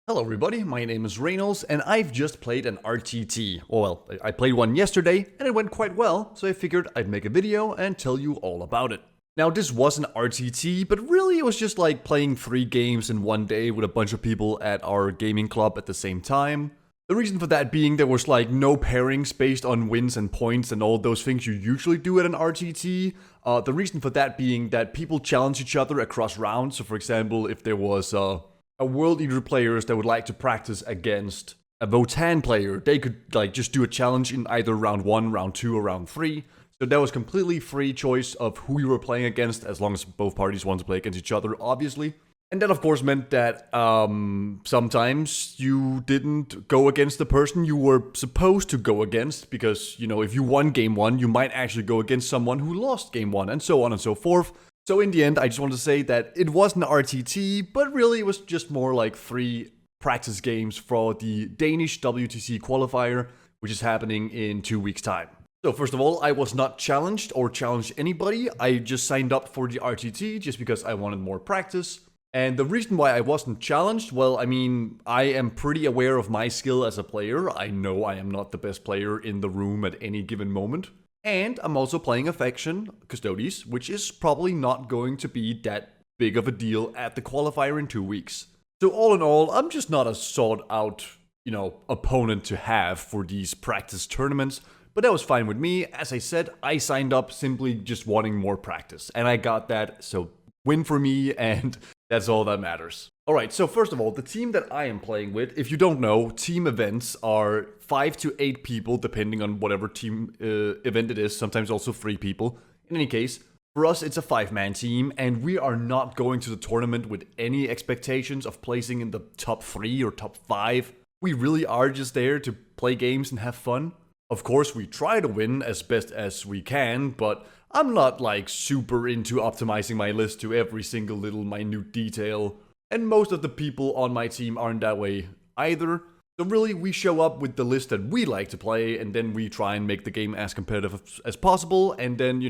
Hello everybody, my name is Rejnols and I've just played an RTT. Well, I played one yesterday and it went quite well, so I figured I'd make a video and tell you all about it. Now this was an RTT, but really it was just like playing 3 games in one day with a bunch of people at our gaming club at the same time. The reason for that being there was like no pairings based on wins and points and all those things you usually do at an RTT. The reason for that being that people challenge each other across rounds. So for example, if there was a World Eater players that would like to practice against a Votan player, they could like just do a challenge in either round 1, round 2, or round 3. So that was completely free choice of who you were playing against, as long as both parties wanted to play against each other, obviously. And that of course meant that sometimes you didn't go against the person you were supposed to go against, because, you know, if you won game 1, you might actually go against someone who lost game 1, and so on and so forth. So in the end, I just want to say that it was an RTT, but really it was just more like 3 practice games for the Danish WTC qualifier, which is happening in 2 weeks' time. So first of all, I was not challenged or challenged anybody. I just signed up for the RTT just because I wanted more practice. And the reason why I wasn't challenged, well, I mean, I am pretty aware of my skill as a player. I know I am not the best player in the room at any given moment. And I'm also playing a faction, Custodes, which is probably not going to be that big of a deal at the qualifier in 2 weeks. So all in all, I'm just not a sought out, opponent to have for these practice tournaments. But that was fine with me. As I said, I signed up simply just wanting more practice. And I got that, so win for me, and that's all that matters. Alright, so first of all, the team that I am playing with, if you don't know, team events are 5 to 8 people, depending on whatever team event it is, sometimes also 3 people. In any case, for us it's a 5-man team, and we are not going to the tournament with any expectations of placing in the top 3 or top 5. We really are just there to play games and have fun. Of course, we try to win as best as we can, but I'm not like super into optimizing my list to every single little minute detail. And most of the people on my team aren't that way either. So really, we show up with the list that we like to play, and then we try and make the game as competitive as possible, and then,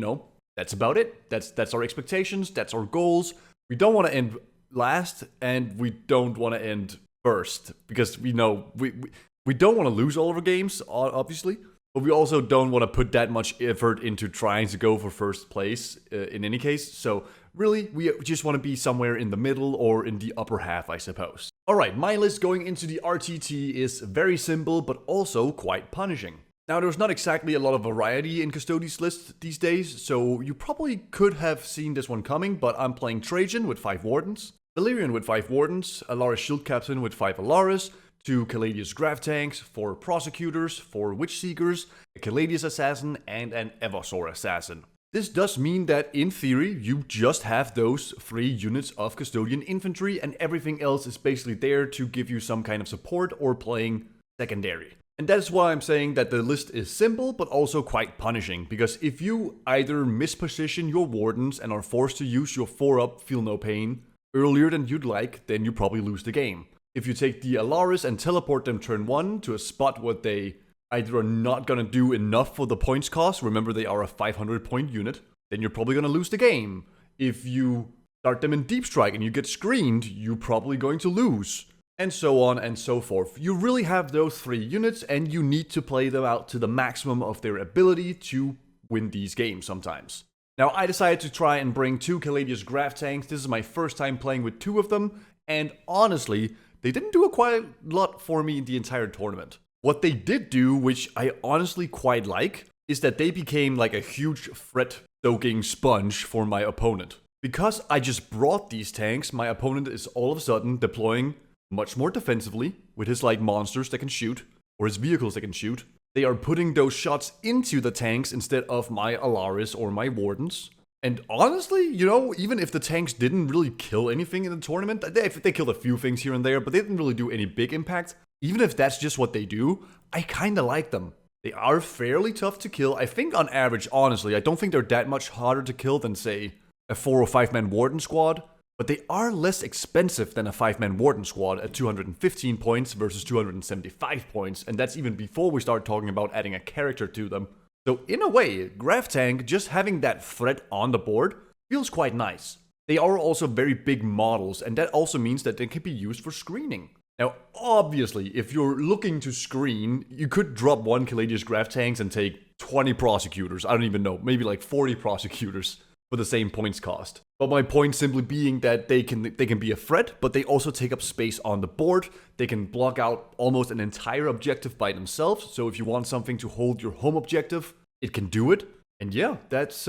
that's about it. That's our expectations, that's our goals. We don't want to end last, and we don't want to end first, because we know we don't want to lose all of our games, obviously, but we also don't want to put that much effort into trying to go for first place in any case. So really, we just want to be somewhere in the middle or in the upper half, I suppose. Alright, my list going into the RTT is very simple, but also quite punishing. Now, there's not exactly a lot of variety in Custodes lists these days, so you probably could have seen this one coming, but I'm playing Trajan with 5 Wardens, Valyrian with 5 Wardens, Alaris Shield Captain with 5 Alaris, 2 Caladius Graph Tanks, 4 Prosecutors, 4 Witch Seekers, a Caladius Assassin, and an Evosor Assassin. This does mean that, in theory, you just have those 3 units of Custodian Infantry, and everything else is basically there to give you some kind of support or playing secondary. And that's why I'm saying that the list is simple, but also quite punishing, because if you either misposition your Wardens and are forced to use your 4-up Feel No Pain earlier than you'd like, then you probably lose the game. If you take the Alaris and teleport them turn 1 to a spot where they either are not gonna do enough for the points cost, remember they are a 500 point unit, then you're probably gonna lose the game. If you start them in Deep Strike and you get screened, you're probably going to lose. And so on and so forth. You really have those 3 units, and you need to play them out to the maximum of their ability to win these games sometimes. Now, I decided to try and bring 2 Caladius Graph Tanks. This is my first time playing with 2 of them, and honestly, they didn't do quite a lot for me in the entire tournament. What they did do, which I honestly quite like, is that they became like a huge threat-stoking sponge for my opponent. Because I just brought these tanks, my opponent is all of a sudden deploying much more defensively with his like monsters that can shoot, or his vehicles that can shoot. They are putting those shots into the tanks instead of my Alaris or my Wardens. And honestly, even if the tanks didn't really kill anything in the tournament, they killed a few things here and there, but they didn't really do any big impact. Even if that's just what they do, I kinda like them. They are fairly tough to kill. I think on average, honestly, I don't think they're that much harder to kill than, say, a 4 or 5-man Warden squad. But they are less expensive than a 5-man Warden squad at 215 points versus 275 points. And that's even before we start talking about adding a character to them. So in a way, Graph Tank, just having that threat on the board, feels quite nice. They are also very big models, and that also means that they can be used for screening. Now, obviously, if you're looking to screen, you could drop one Caladius Graph Tanks and take 20 prosecutors. I don't even know, maybe like 40 prosecutors for the same points cost. But my point simply being that they can be a threat, but they also take up space on the board. They can block out almost an entire objective by themselves. So if you want something to hold your home objective, it can do it. And yeah, that's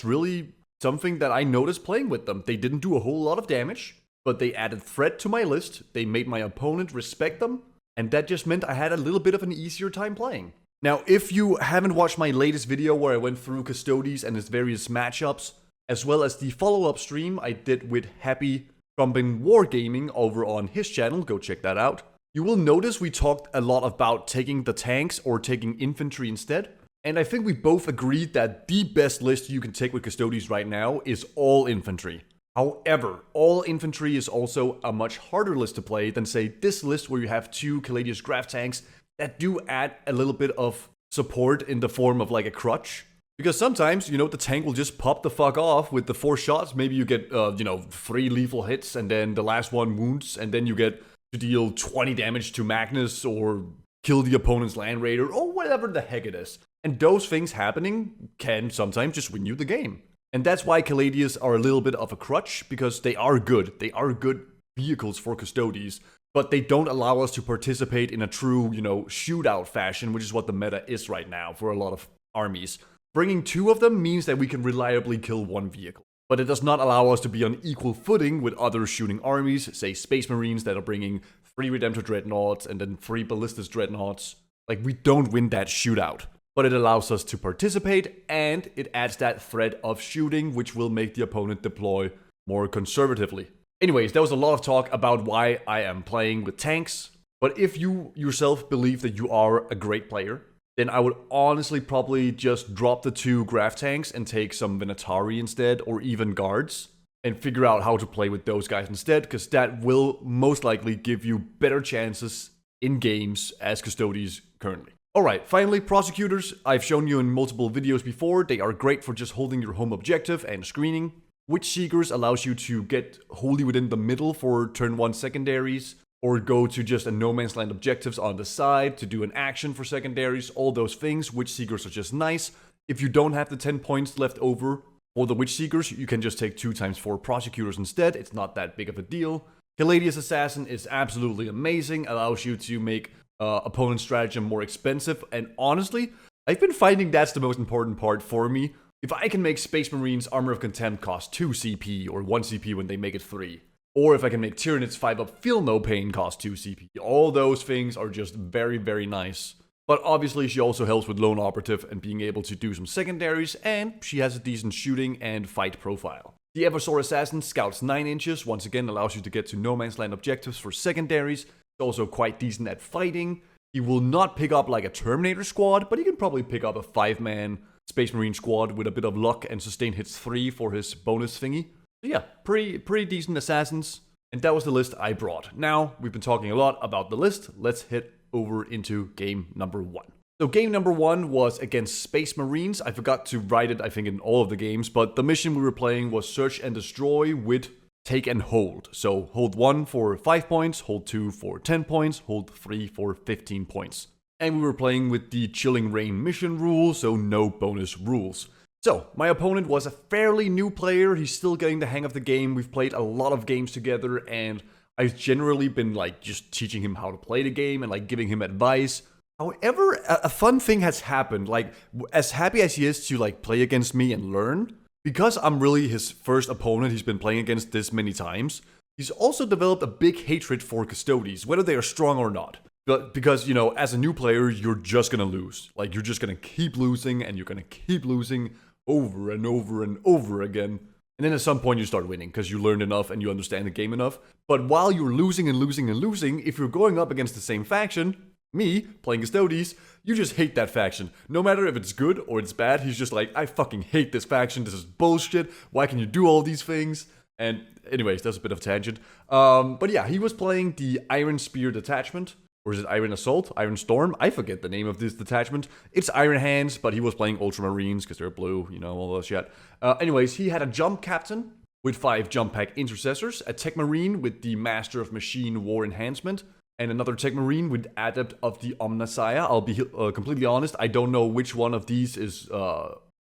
really something that I noticed playing with them. They didn't do a whole lot of damage, but they added threat to my list. They made my opponent respect them, and that just meant I had a little bit of an easier time playing. Now, if you haven't watched my latest video where I went through Custodes and its various matchups, as well as the follow-up stream I did with Happy Trumpin Wargaming over on his channel, go check that out, you will notice we talked a lot about taking the tanks or taking infantry instead. And I think we both agreed that the best list you can take with Custodes right now is all infantry. However, all infantry is also a much harder list to play than, say, this list where you have two Caladius Graph Tanks that do add a little bit of support in the form of like a crutch. Because sometimes, the tank will just pop the fuck off with the 4 shots. Maybe you get, 3 lethal hits and then the last one wounds, and then you get to deal 20 damage to Magnus or kill the opponent's Land Raider or whatever the heck it is. And those things happening can sometimes just win you the game. And that's why Caladius are a little bit of a crutch, because they are good. They are good vehicles for Custodes, but they don't allow us to participate in a true, shootout fashion, which is what the meta is right now for a lot of armies. Bringing 2 of them means that we can reliably kill 1 vehicle, but it does not allow us to be on equal footing with other shooting armies, say Space Marines that are bringing 3 Redemptor Dreadnoughts and then 3 Ballistus Dreadnoughts. Like, we don't win that shootout. But it allows us to participate, and it adds that threat of shooting, which will make the opponent deploy more conservatively. Anyways, there was a lot of talk about why I am playing with tanks, but if you yourself believe that you are a great player, then I would honestly probably just drop the 2 Graph Tanks and take some Venatari instead, or even Guards, and figure out how to play with those guys instead, because that will most likely give you better chances in games as Custodes currently. Alright, finally, prosecutors. I've shown you in multiple videos before, they are great for just holding your home objective and screening. Witch Seekers allows you to get wholly within the middle for turn 1 secondaries, or go to just a no man's land objectives on the side to do an action for secondaries, all those things. Witch Seekers are just nice. If you don't have the 10 points left over for the Witch Seekers, you can just take 2 times 4 prosecutors instead. It's not that big of a deal. Caladius Assassin is absolutely amazing, allows you to make opponent's stratagem more expensive, and honestly, I've been finding that's the most important part for me. If I can make Space Marines Armor of Contempt cost 2 CP or 1 CP when they make it 3, or if I can make Tyranids 5-up Feel No Pain cost 2 CP, all those things are just very, very nice. But obviously she also helps with Lone Operative and being able to do some secondaries, and she has a decent shooting and fight profile. The Eversor Assassin scouts 9 inches, once again allows you to get to no man's land objectives for secondaries. Also quite decent at fighting. He will not pick up like a Terminator squad, but he can probably pick up a 5-man Space Marine squad with a bit of luck and sustain hits 3 for his bonus thingy. So yeah, pretty decent assassins. And that was the list I brought. Now, we've been talking a lot about the list. Let's hit over into game number 1. So game number 1 was against Space Marines. I forgot to write it, I think, in all of the games, but the mission we were playing was Search and Destroy with Take and Hold. So hold 1 for 5 points, hold 2 for 10 points, hold 3 for 15 points. And we were playing with the Chilling Rain mission rule, so no bonus rules. So, my opponent was a fairly new player. He's still getting the hang of the game. We've played a lot of games together, and I've generally been like just teaching him how to play the game and like giving him advice. However, a fun thing has happened. Like, as happy as he is to like play against me and learn, because I'm really his first opponent he's been playing against this many times, he's also developed a big hatred for Custodes, whether they are strong or not. But because, as a new player, you're just gonna lose. Like, you're just gonna keep losing, and you're gonna keep losing over and over and over again. And then at some point you start winning, because you learned enough and you understand the game enough. But while you're losing and losing and losing, if you're going up against the same faction, me, playing Custodes, you just hate that faction. No matter if it's good or it's bad, he's just like, I fucking hate this faction, this is bullshit, why can you do all these things? And anyways, that's a bit of a tangent. But yeah, he was playing the Iron Spear detachment. Or is it Iron Assault? Iron Storm? I forget the name of this detachment. It's Iron Hands, but he was playing Ultramarines because they're blue, all that shit. Anyways, he had a jump captain. with 5 jump pack intercessors, a tech marine with the Master of Machine War enhancement, and another tech marine with Adept of the Omnissiah. I'll be completely honest, I don't know which one of these is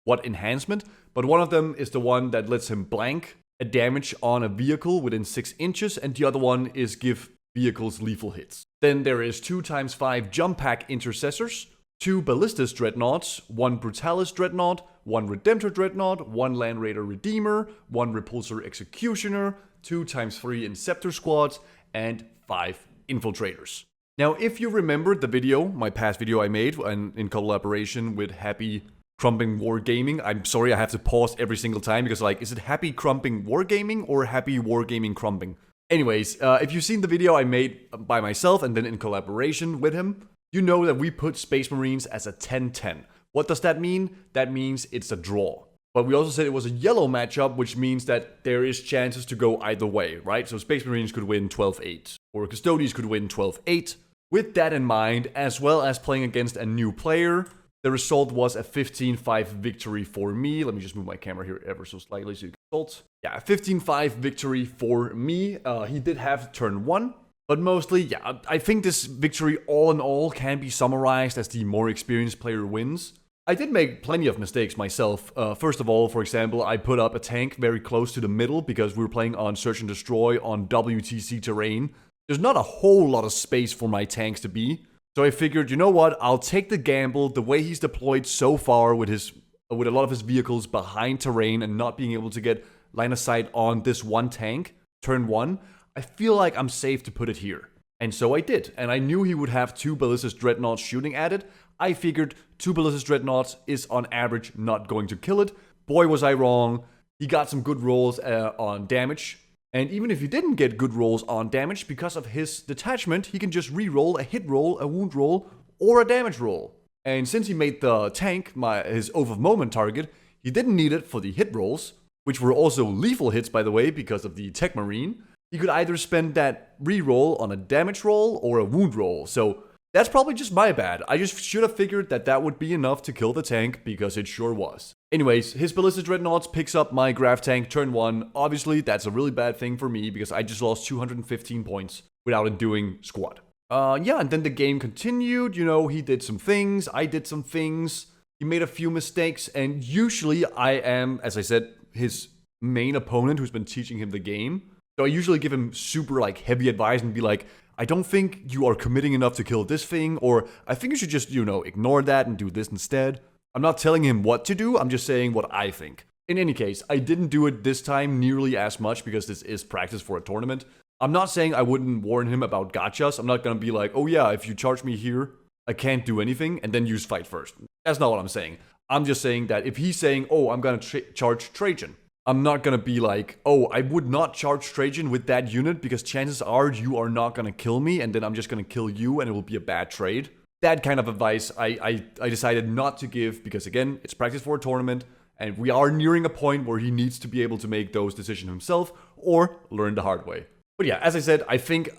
what enhancement, but one of them is the one that lets him blank a damage on a vehicle within 6 inches, and the other one is give vehicles lethal hits. Then there is 2 times 5 jump pack intercessors, 2 ballistas dreadnoughts, 1 brutalis dreadnought, 1 redemptor dreadnought, 1 land raider redeemer, 1 repulsor executioner, 2 times 3 inceptor squads, and 5 infiltrators. Now, if you remember the video, my past video I made in collaboration with Happy Crumping Wargaming, I'm sorry I have to pause every single time because like, is it Happy Crumping Wargaming or Happy Wargaming Crumping? Anyways, if you've seen the video I made by myself and then in collaboration with him, you know that we put Space Marines as a 10-10. What does that mean? That means it's a draw. But we also said it was a yellow matchup, which means that there is chances to go either way, right? So Space Marines could win 12-8, or Custodes could win 12-8. With that in mind, as well as playing against a new player, the result was a 15-5 victory for me. Let me just move my camera here ever so slightly so you can consult. Yeah, a 15-5 victory for me. He did have turn 1, but mostly, yeah, I think this victory all in all can be summarized as the more experienced player wins. I did make plenty of mistakes myself. First of all, for example, I put up a tank very close to the middle because we were playing on Search and Destroy on WTC terrain. There's not a whole lot of space for my tanks to be. So I figured, you know what, I'll take the gamble. The way he's deployed so far with a lot of his vehicles behind terrain and not being able to get line of sight on this one tank, turn 1, I feel like I'm safe to put it here. And so I did. And I knew he would have 2 ballistas dreadnoughts shooting at it. I figured 2 ballistas dreadnoughts is on average not going to kill it. Boy, was I wrong. He got some good rolls on damage. And even if he didn't get good rolls on damage, because of his detachment, he can just re-roll a hit roll, a wound roll, or a damage roll. And since he made the tank his Oath of Moment target, he didn't need it for the hit rolls, which were also lethal hits, by the way, because of the Tech Marine. He could either spend that re-roll on a damage roll or a wound roll. So that's probably just my bad. I just should have figured that that would be enough to kill the tank, because it sure was. Anyways, his Ballistas Dreadnoughts picks up my Graph Tank turn 1. Obviously, that's a really bad thing for me, because I just lost 215 points without it doing squat. Yeah, and then the game continued. You know, he did some things, I did some things. He made a few mistakes, and usually I am, as I said, his main opponent who's been teaching him the game. So I usually give him super, heavy advice and be like, I don't think you are committing enough to kill this thing, or I think you should just, ignore that and do this instead. I'm not telling him what to do, I'm just saying what I think. In any case, I didn't do it this time nearly as much because this is practice for a tournament. I'm not saying I wouldn't warn him about gotchas. I'm not gonna be like, oh yeah, if you charge me here, I can't do anything, and then use fight first. That's not what I'm saying. I'm just saying that if he's saying, oh, I'm gonna charge Trajan, I'm not gonna be like, oh, I would not charge Trajan with that unit because chances are you are not gonna kill me and then I'm just gonna kill you and it will be a bad trade. That kind of advice I decided not to give because, again, it's practice for a tournament and we are nearing a point where he needs to be able to make those decisions himself or learn the hard way. But yeah, as I said, I think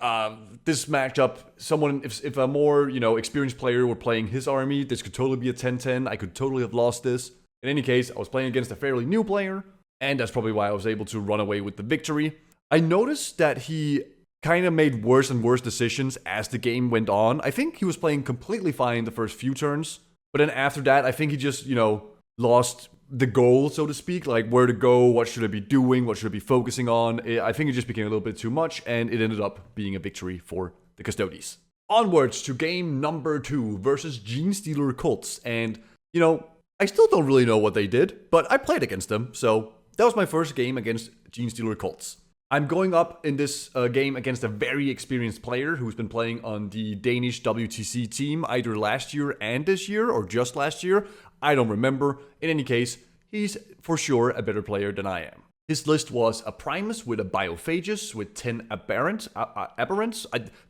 this matchup, if a more, experienced player were playing his army, this could totally be a 10-10. I could totally have lost this. In any case, I was playing against a fairly new player, and that's probably why I was able to run away with the victory. I noticed that he kind of made worse and worse decisions as the game went on. I think he was playing completely fine the first few turns, but then after that, I think he just, lost the goal, so to speak, like where to go, what should I be doing, what should I be focusing on. I think it just became a little bit too much, and it ended up being a victory for the Custodes. Onwards to game number 2 versus Genestealer Cults, and, I still don't really know what they did, but I played against them, so that was my first game against Genestealer Cults. I'm going up in this game against a very experienced player who's been playing on the Danish WTC team either last year and this year, or just last year. I don't remember. In any case, he's for sure a better player than I am. His list was a Primus with a Biophagus with 10 Aberrants,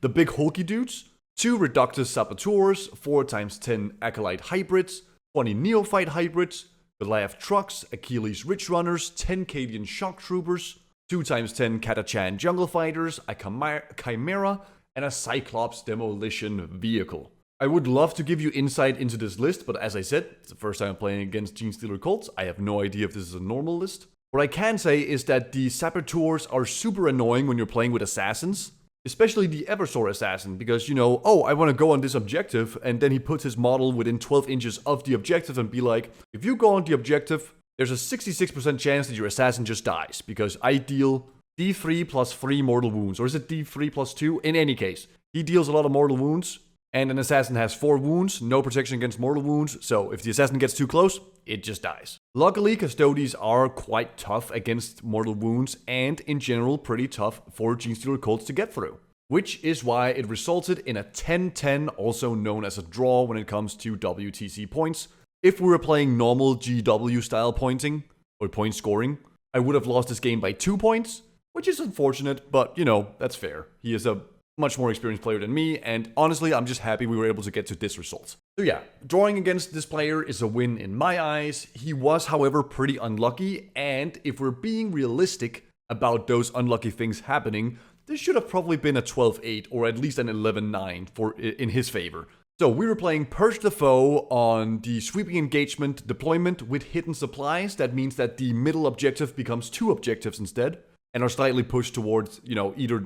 the big hulky dudes, 2 Reductus Saboteurs, 4x10 Acolyte Hybrids, 20 Neophyte Hybrids, Goliath Trucks, Achilles Ridge Runners, 10 Cadian Shock Troopers, 2x10 Katachan Jungle Fighters, a Chimera, and a Cyclops Demolition Vehicle. I would love to give you insight into this list, but as I said, it's the first time I'm playing against Genestealer Cults. I have no idea if this is a normal list. What I can say is that the saboteurs are super annoying when you're playing with assassins. Especially the Eversor assassin, because, you know, oh, I want to go on this objective, and then he puts his model within 12 inches of the objective and be like, if you go on the objective, there's a 66% chance that your assassin just dies, because I deal D3 plus 3 mortal wounds, or is it D3 plus 2? In any case, he deals a lot of mortal wounds, and an assassin has 4 wounds, no protection against mortal wounds, so if the assassin gets too close, it just dies. Luckily, Custodes are quite tough against mortal wounds, and in general pretty tough for Genestealer cults to get through. Which is why it resulted in a 10-10, also known as a draw when it comes to WTC points. If we were playing normal GW style pointing, or point scoring, I would have lost this game by 2 points, which is unfortunate, but you know, that's fair. He is a much more experienced player than me, and honestly, I'm just happy we were able to get to this result. So yeah, drawing against this player is a win in my eyes. He was, however, pretty unlucky, and if we're being realistic about those unlucky things happening, this should have probably been a 12-8 or at least an 11-9 in his favor. So we were playing Purge the Foe on the sweeping engagement deployment with hidden supplies. That means that the middle objective becomes 2 objectives instead, and are slightly pushed towards, you know, either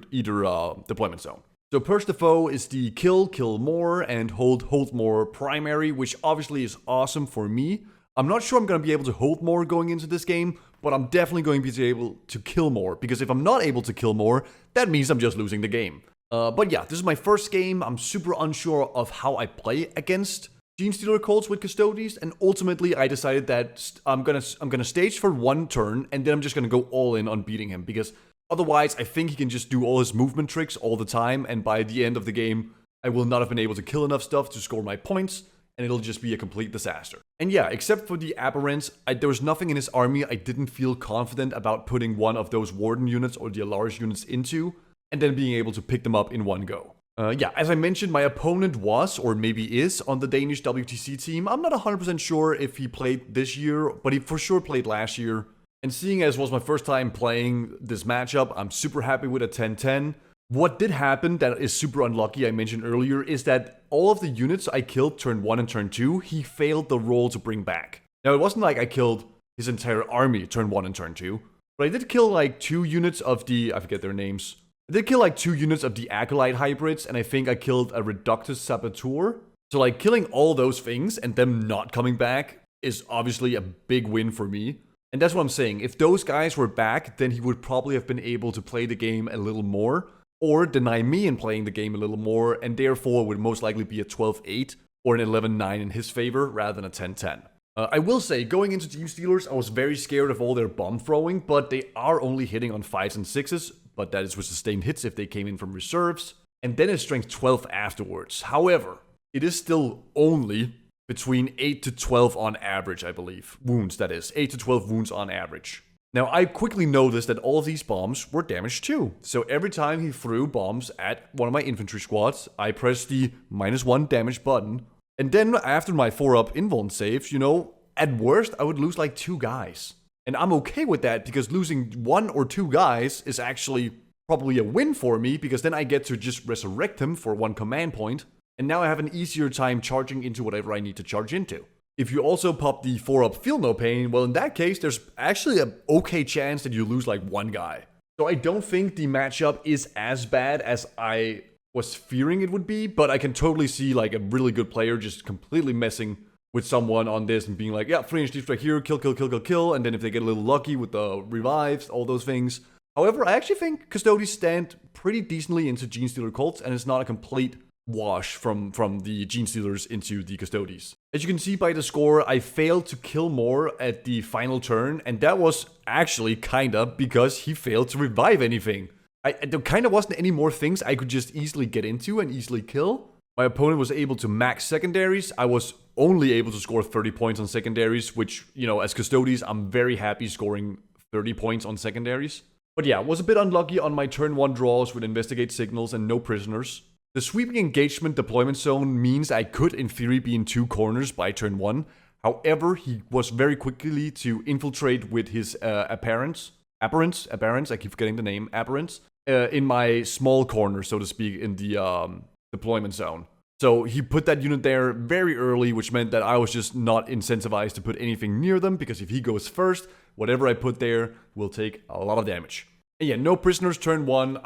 deployment zone. So Purge the Foe is the kill more, and hold more primary, which obviously is awesome for me. I'm not sure I'm going to be able to hold more going into this game, but I'm definitely going to be able to kill more, because if I'm not able to kill more, that means I'm just losing the game. But yeah, this is my first game. I'm super unsure of how I play against Genestealer cults with Custodes, and ultimately I decided that I'm gonna stage for 1 turn, and then I'm just gonna go all in on beating him, because otherwise I think he can just do all his movement tricks all the time, and by the end of the game, I will not have been able to kill enough stuff to score my points, and it'll just be a complete disaster. And yeah, except for the Aberrants, there was nothing in his army I didn't feel confident about putting one of those Warden units or the Alaris units into, and then being able to pick them up in one go. Yeah, as I mentioned, my opponent was, or maybe is, on the Danish WTC team. I'm not 100% sure if he played this year, but he for sure played last year. And seeing as it was my first time playing this matchup, I'm super happy with a 10-10. What did happen that is super unlucky, I mentioned earlier, is that all of the units I killed turn 1 and turn 2, he failed the roll to bring back. Now, it wasn't like I killed his entire army turn 1 and turn 2, but I did kill like 2 units of the, I forget their names. I did kill like 2 units of the Acolyte hybrids, and I think I killed a Adeptus Saboteur. So like killing all those things and them not coming back is obviously a big win for me. And that's what I'm saying. If those guys were back, then he would probably have been able to play the game a little more, or deny me in playing the game a little more, and therefore would most likely be a 12-8 or an 11-9 in his favor rather than a 10-10. I will say, going into Genestealers, I was very scared of all their bomb throwing, but they are only hitting on 5s and 6s, but that is with sustained hits if they came in from reserves, and then it's strength 12 afterwards. However, it is still only between 8 to 12 on average, I believe. Wounds, that is. 8 to 12 wounds on average. Now, I quickly noticed that all of these bombs were damaged too. So every time he threw bombs at one of my infantry squads, I pressed the -1 damage button. And then after my 4-up invuln saves, you know, at worst, I would lose like 2 guys. And I'm okay with that, because losing 1 or 2 guys is actually probably a win for me, because then I get to just resurrect him for 1 command point. And now I have an easier time charging into whatever I need to charge into. If you also pop the 4-up Feel No Pain, well, in that case, there's actually an okay chance that you lose like 1 guy. So I don't think the matchup is as bad as I was fearing it would be, but I can totally see like a really good player just completely messing with someone on this and being like, yeah, 3-inch deep strike here, kill, and then if they get a little lucky with the revives, all those things. However, I actually think Custodes stand pretty decently into Genestealer cults, and it's not a complete wash from the Genestealers into the Custodes. As you can see by the score, I failed to kill more at the final turn, and that was actually kinda because he failed to revive anything. There kinda wasn't any more things I could just easily get into and easily kill. My opponent was able to max secondaries. I was only able to score 30 points on secondaries, which, you know, as Custodes, I'm very happy scoring 30 points on secondaries. But yeah, was a bit unlucky on my turn 1 draws with Investigate Signals and no prisoners. The sweeping engagement deployment zone means I could, in theory, be in 2 corners by turn 1. However, he was very quickly to infiltrate with his Aberrants, I keep forgetting the name, Aberrants, in my small corner, so to speak, in the deployment zone. So he put that unit there very early, which meant that I was just not incentivized to put anything near them, because if he goes first, whatever I put there will take a lot of damage. And yeah, no prisoners turn 1.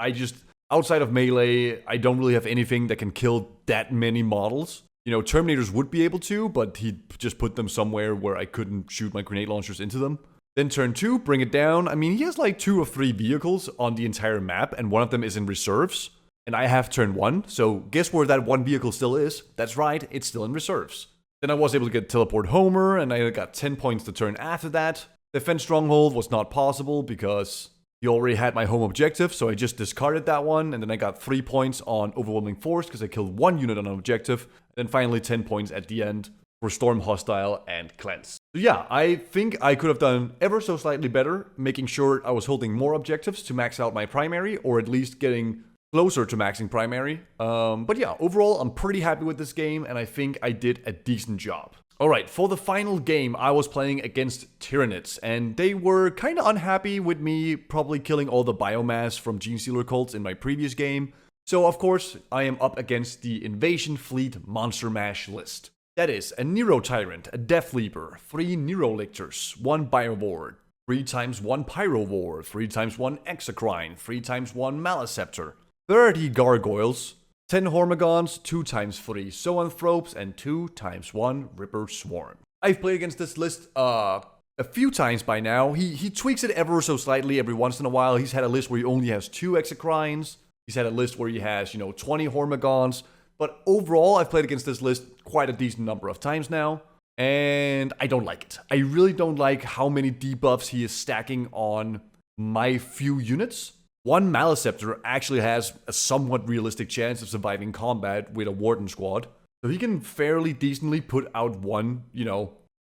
Outside of melee, I don't really have anything that can kill that many models. You know, Terminators would be able to, but he just put them somewhere where I couldn't shoot my grenade launchers into them. Then turn 2, bring it down. I mean, he has like 2 or 3 vehicles on the entire map, and one of them is in reserves. And I have turn 1, so guess where that one vehicle still is? That's right, it's still in reserves. Then I was able to get Teleport Homer, and I got 10 points the turn after that. Defense Stronghold was not possible because he already had my home objective, so I just discarded that one, and then I got 3 points on Overwhelming Force because I killed 1 unit on an objective, and then finally 10 points at the end for Storm Hostile and Cleanse. So yeah, I think I could have done ever so slightly better, making sure I was holding more objectives to max out my primary, or at least getting closer to maxing primary. But yeah, overall, I'm pretty happy with this game, and I think I did a decent job. Alright, for the final game, I was playing against Tyranids, and they were kind of unhappy with me probably killing all the biomass from Gene Stealer cults in my previous game. So of course, I am up against the Invasion Fleet Monster Mash list. That is a Nero Tyrant, a Death Leaper, 3 Nero Lictors, 1 Biovore, 3 times 1 Pyrovore, 3 times 1 Exocrine, 3 times 1 Maleceptor, 30 Gargoyles, 10 Hormigons, 2 times 3 Zoanthropes, and 2 times 1 Ripper Swarm. I've played against this list a few times by now. He tweaks it ever so slightly every once in a while. He's had a list where he only has 2 Exocrines. He's had a list where he has, 20 Hormigons. But overall, I've played against this list quite a decent number of times now. And I don't like it. I really don't like how many debuffs he is stacking on my few units. One Maleceptor actually has a somewhat realistic chance of surviving combat with a Warden squad. So he can fairly decently put out one,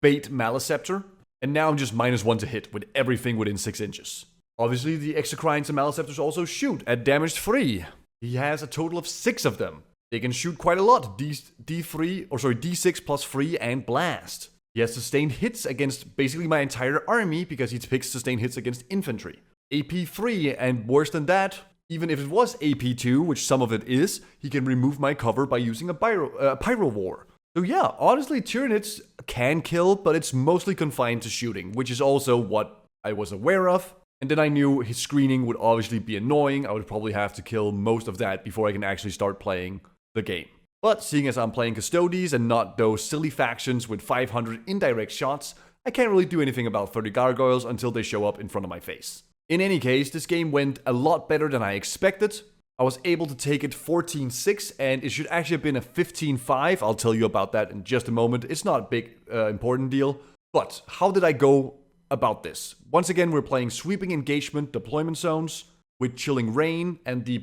bait Maleceptor. And now I'm just -1 to hit with everything within 6 inches. Obviously, the Exocrines and Maleceptors also shoot at damage 3. He has a total of 6 of them. They can shoot quite a lot. D6 plus 3 and blast. He has sustained hits against basically my entire army because he picks sustained hits against infantry. AP 3, and worse than that, even if it was AP 2, which some of it is, he can remove my cover by using a Pyrovore. So yeah, honestly, Tyranids can kill, but it's mostly confined to shooting, which is also what I was aware of. And then I knew his screening would obviously be annoying. I would probably have to kill most of that before I can actually start playing the game. But seeing as I'm playing Custodes and not those silly factions with 500 indirect shots, I can't really do anything about 30 Gargoyles until they show up in front of my face. In any case, this game went a lot better than I expected. I was able to take it 14-6, and it should actually have been a 15-5. I'll tell you about that in just a moment. It's not a big, important deal. But how did I go about this? Once again, we're playing Sweeping Engagement Deployment Zones with Chilling Rain, and the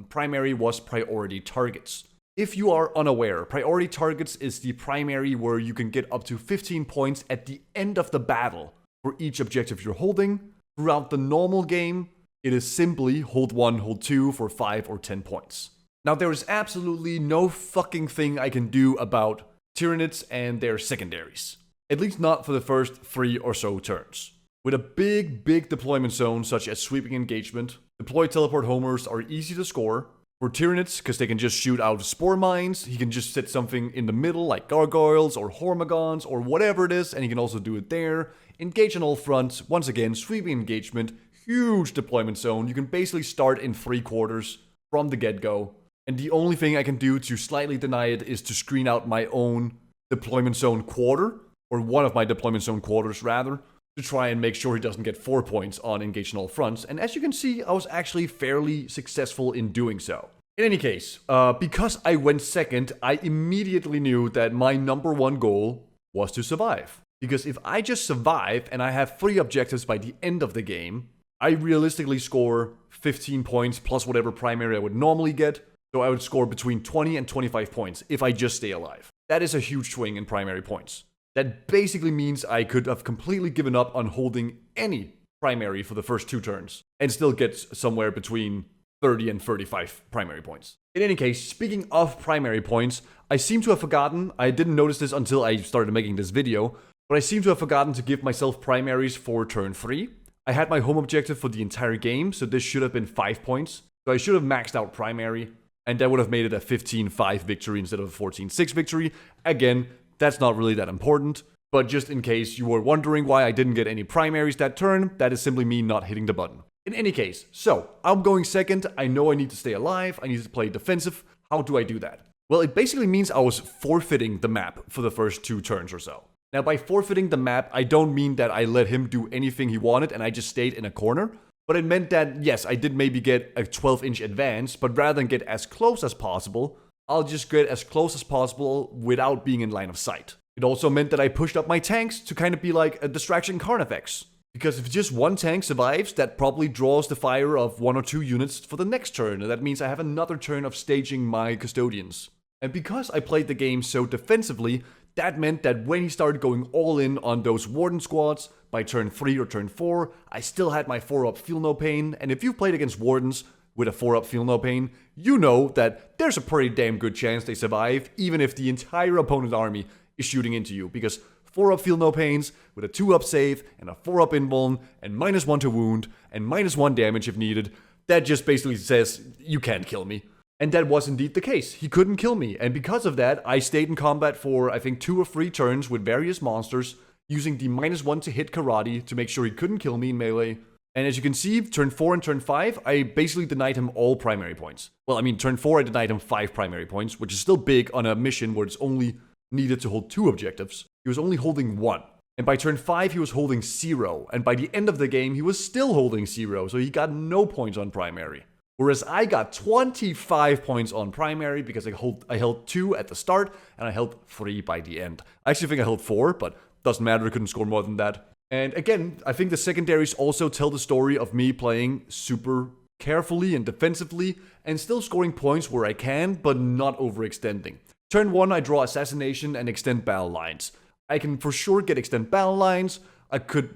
primary was Priority Targets. If you are unaware, Priority Targets is the primary where you can get up to 15 points at the end of the battle for each objective you're holding. Throughout the normal game, it is simply hold 1, hold 2 for 5 or 10 points. Now, there is absolutely no fucking thing I can do about Tyranids and their secondaries. At least not for the first 3 or so turns. With a big deployment zone such as Sweeping Engagement, deploy Teleport Homers are easy to score. For Tyranids, because they can just shoot out Spore Mines, he can just set something in the middle like Gargoyles or Hormigons or whatever it is, and he can also do it there. Engage on all fronts. Once again, Sweeping Engagement, huge deployment zone. You can basically start in 3/4 from the get-go. And the only thing I can do to slightly deny it is to screen out my own deployment zone quarter, or one of my deployment zone quarters rather, to try and make sure he doesn't get 4 points on Engage on all fronts. And as you can see, I was actually fairly successful in doing so. In any case, because I went second, I immediately knew that my #1 goal was to survive. Because if I just survive and I have 3 objectives by the end of the game, I realistically score 15 points plus whatever primary I would normally get. So I would score between 20 and 25 points if I just stay alive. That is a huge swing in primary points. That basically means I could have completely given up on holding any primary for the first 2 turns and still get somewhere between 30 and 35 primary points. In any case, speaking of primary points, I seem to have forgotten, I didn't notice this until I started making this video, but I seem to have forgotten to give myself primaries for turn 3. I had my home objective for the entire game, so this should have been 5 points. So I should have maxed out primary, and that would have made it a 15-5 victory instead of a 14-6 victory. Again, that's not really that important, But just in case you were wondering why I didn't get any primaries that turn, that is simply me not hitting the button. In any case, so I'm going second. I know I need to stay alive. I need to play defensive. How do I do that? Well, it basically means I was forfeiting the map for the first 2 turns or so. Now, by forfeiting the map, I don't mean that I let him do anything he wanted and I just stayed in a corner. But it meant that, yes, I did maybe get a 12-inch advance, but rather than get as close as possible, I'll just get as close as possible without being in line of sight. It also meant that I pushed up my tanks to kind of be like a distraction carnifex. Because if just one tank survives, that probably draws the fire of 1 or 2 units for the next turn, and that means I have another turn of staging my custodians. And because I played the game so defensively, that meant that when he started going all in on those warden squads, by turn 3 or turn 4, I still had my 4-up feel no pain, and if you've played against wardens with a 4-up feel no pain, you know that there's a pretty damn good chance they survive, even if the entire opponent army is shooting into you, because 4-up feel no pains with a 2-up save and a 4-up invuln and -1 to wound and -1 damage if needed, that just basically says you can't kill me. And that was indeed the case. He couldn't kill me, and because of that, I stayed in combat for I think 2 or 3 turns with various monsters, using the -1 to hit karate to make sure he couldn't kill me in melee. And as you can see, turn 4 and turn 5, I basically denied him all primary points. Well, I mean, turn 4 I denied him 5 primary points, which is still big on a mission where it's only needed to hold 2 objectives. He was only holding 1. And by turn 5, he was holding 0. And by the end of the game, he was still holding 0, so he got no points on primary. Whereas I got 25 points on primary because I held 2 at the start, and I held 3 by the end. I actually think I held 4, but doesn't matter, I couldn't score more than that. And again, I think the secondaries also tell the story of me playing super carefully and defensively, and still scoring points where I can, but not overextending. Turn 1, I draw Assassination and extend battle lines. I can for sure get extend battle lines.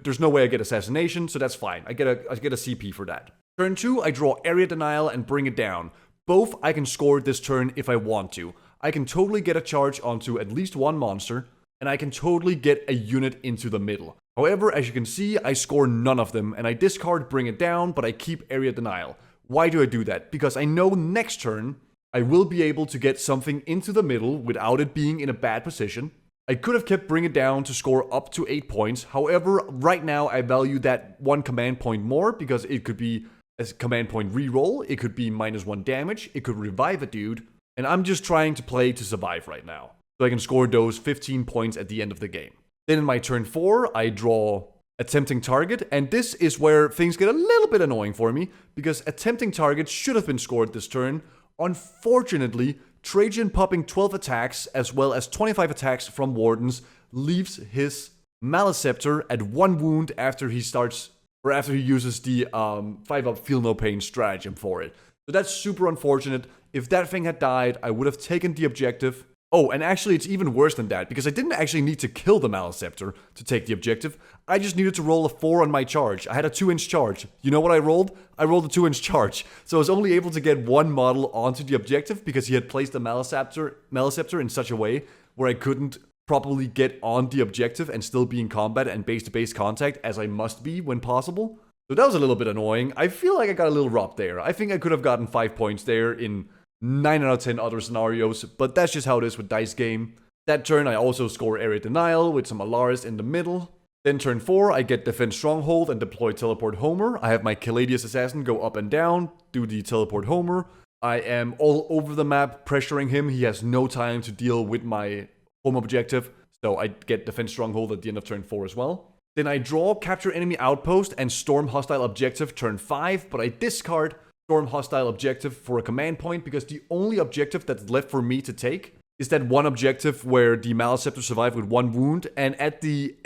There's no way I get Assassination, so that's fine. I get a CP for that. Turn 2, I draw Area Denial and bring it down. Both I can score this turn if I want to. I can totally get a charge onto at least 1 monster, and I can totally get a unit into the middle. However, as you can see, I score none of them, and I discard Bring It Down, but I keep Area Denial. Why do I do that? Because I know next turn, I will be able to get something into the middle without it being in a bad position. I could have kept Bring It Down to score up to 8 points. However, right now I value that 1 command point more because it could be a command point reroll, it could be -1 damage, it could revive a dude, and I'm just trying to play to survive right now. So I can score those 15 points at the end of the game. Then in my turn 4, I draw Attempting Target, and this is where things get a little bit annoying for me, because Attempting Target should have been scored this turn. Unfortunately, Trajan popping 12 attacks as well as 25 attacks from Wardens leaves his Maleceptor at 1 wound after he uses the 5-up Feel No Pain stratagem for it. So that's super unfortunate. If that thing had died, I would have taken the objective. Oh, and actually it's even worse than that, because I didn't actually need to kill the Maleceptor to take the objective. I just needed to roll a 4 on my charge. I had a 2-inch charge. You know what I rolled? I rolled a 2-inch charge. So I was only able to get 1 model onto the objective because he had placed the Maleceptor in such a way where I couldn't properly get on the objective and still be in combat and base-to-base contact as I must be when possible. So that was a little bit annoying. I feel like I got a little robbed there. I think I could have gotten 5 points there in 9 out of 10 other scenarios, but that's just how it is with Dice Game. That turn I also score Area Denial with some Alaris in the middle. Then turn 4 I get Defend Stronghold and deploy Teleport Homer. I have my Caladius Assassin go up and down, do the Teleport Homer. I am all over the map pressuring him. He has no time to deal with my home objective, so I get Defend Stronghold at the end of turn 4 as well. Then I draw Capture Enemy Outpost and Storm Hostile Objective turn 5, but I discard Storm Hostile Objective for a command point because the only objective that's left for me to take is that one objective where the Maleceptor survived with 1 wound, and at the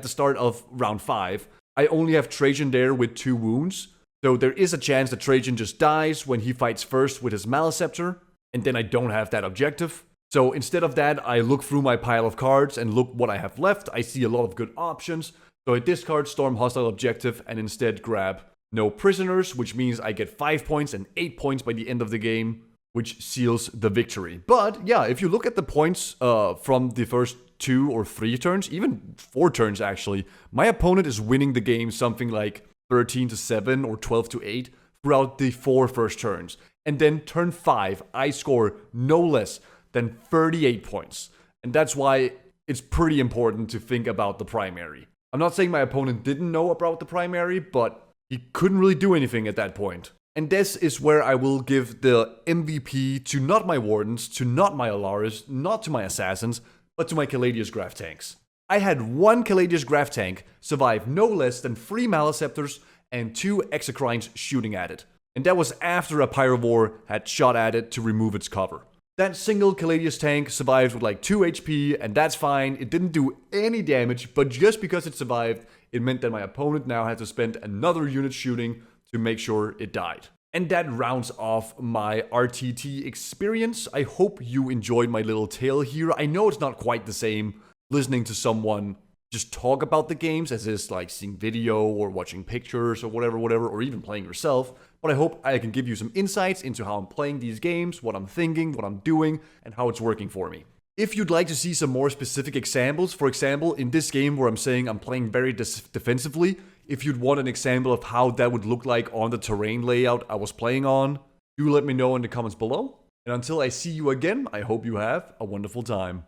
start of round 5, I only have Trajan there with 2 wounds. So there is a chance that Trajan just dies when he fights first with his Maleceptor, and then I don't have that objective. So instead of that, I look through my pile of cards and look what I have left. I see a lot of good options. So I discard Storm Hostile Objective and instead grab No Prisoners, which means I get 5 points and 8 points by the end of the game, which seals the victory. But yeah, if you look at the points from the first 2 or 3 turns, even 4 turns actually, my opponent is winning the game something like 13-7 or 12-8 throughout the 4 first turns. And then turn 5, I score no less than 38 points. And that's why it's pretty important to think about the primary. I'm not saying my opponent didn't know about the primary, but he couldn't really do anything at that point. And this is where I will give the MVP to not my Wardens, to not my Alaris, not to my Assassins, but to my Caladius Graph tanks. I had one Caladius Graph tank survive no less than 3 Maleceptors and 2 Exocrines shooting at it. And that was after a Pyrovore had shot at it to remove its cover. That single Caladius tank survived with like 2 HP, and that's fine. It didn't do any damage, but just because it survived, it meant that my opponent now had to spend another unit shooting to make sure it died. And that rounds off my RTT experience. I hope you enjoyed my little tale here. I know it's not quite the same listening to someone just talk about the games as is like seeing video or watching pictures or whatever, or even playing yourself. But I hope I can give you some insights into how I'm playing these games, what I'm thinking, what I'm doing, and how it's working for me. If you'd like to see some more specific examples, for example, in this game where I'm saying I'm playing very defensively, if you'd want an example of how that would look like on the terrain layout I was playing on, do let me know in the comments below. And until I see you again, I hope you have a wonderful time.